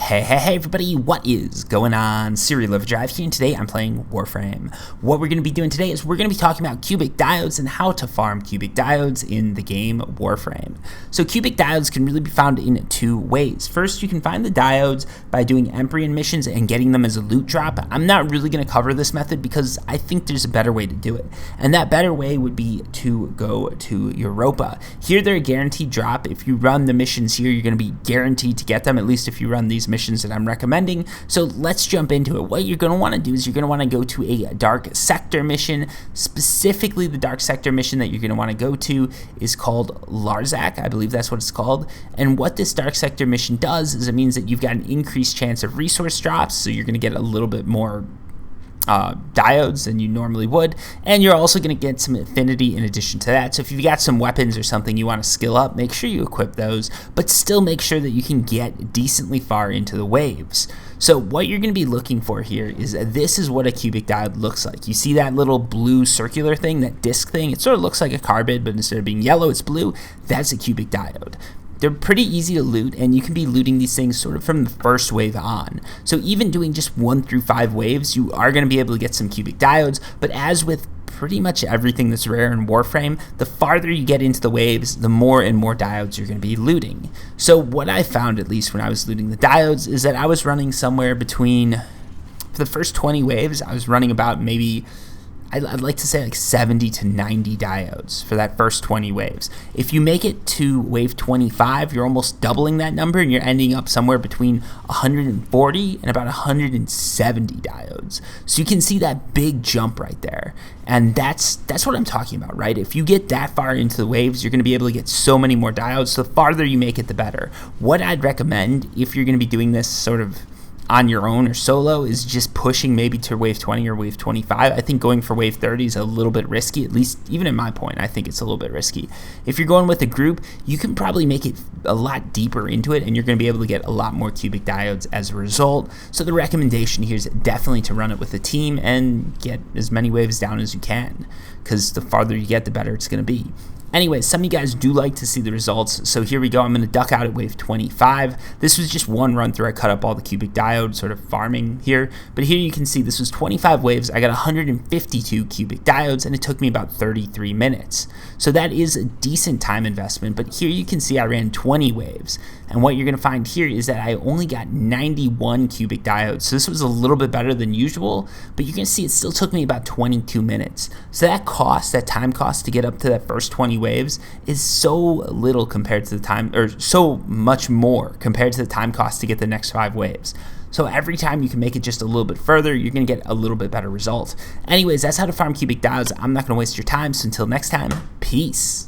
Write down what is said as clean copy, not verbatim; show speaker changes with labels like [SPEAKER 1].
[SPEAKER 1] Hey everybody, what is going on? Serial Overdrive here, and today I'm playing Warframe. What we're going to be doing today is we're going to be talking about cubic diodes and how to farm cubic diodes in the game Warframe. So cubic diodes can really be found in two ways. First, you can find the diodes by doing Emperor missions and getting them as a loot drop. I'm not really going to cover this method because I think there's a better way to do it. And that better way would be to go to Europa. Here they're a guaranteed drop. If you run the missions here, you're going to be guaranteed to get them, at least if you run these missions that I'm recommending. So let's jump into it. What you're going to want to do is you're going to want to go to a dark sector mission. Specifically, the dark sector mission that you're going to want to go to is called railjack. I believe that's what it's called. And what this dark sector mission does is it means that you've got an increased chance of resource drops, so you're going to get a little bit more diodes than you normally would, and you're also going to get some affinity in addition to that. So if you've got some weapons or something you want to skill up, make sure you equip those, but still make sure that you can get decently far into the waves. So what you're going to be looking for here is this is what a cubic diode looks like. You see that little blue circular thing, that disc thing? It sort of looks like a carbide, but instead of being yellow, it's blue. That's a cubic diode. They're pretty easy to loot, and you can be looting these things sort of from the first wave on. So even doing just 1 through 5 waves, you are going to be able to get some cubic diodes, but as with pretty much everything that's rare in Warframe, the farther you get into the waves, the more and more diodes you're going to be looting. So what I found, at least when I was looting the diodes, is that I was running somewhere between, for the first 20 waves, I was running about maybe, I'd like to say like 70 to 90 diodes for that first 20 waves. If you make it to wave 25, you're almost doubling that number, and you're ending up somewhere between 140 and about 170 diodes. So you can see that big jump right there. And that's what I'm talking about, right? If you get that far into the waves, you're going to be able to get so many more diodes. So the farther you make it, the better. What I'd recommend if you're going to be doing this sort of on your own or solo is just pushing maybe to wave 20 or wave 25. I think going for wave 30 is a little bit risky, at least even in my point. I think it's a little bit risky. If you're going with a group, you can probably make it a lot deeper into it, and you're going to be able to get a lot more cubic diodes as a result. So the recommendation here is definitely to run it with a team and get as many waves down as you can, because the farther you get, the better it's going to be. Anyways, some of you guys do like to see the results, so here we go. I'm going to duck out at wave 25. This was just one run through. I cut up all the cubic diodes, sort of farming here. But here you can see this was 25 waves. I got 152 cubic diodes, and it took me about 33 minutes. So that is a decent time investment, but here you can see I ran 20 waves. And what you're going to find here is that I only got 91 cubic diodes. So this was a little bit better than usual, but you can see it still took me about 22 minutes. So that cost, that time cost to get up to that first 20 waves is so little compared to the time, or so much more compared to the time cost to get the next 5 waves. So every time you can make it just a little bit further, you're going to get a little bit better result. Anyways, that's how to farm cubic diodes. I'm not going to waste your time, so until next time, peace.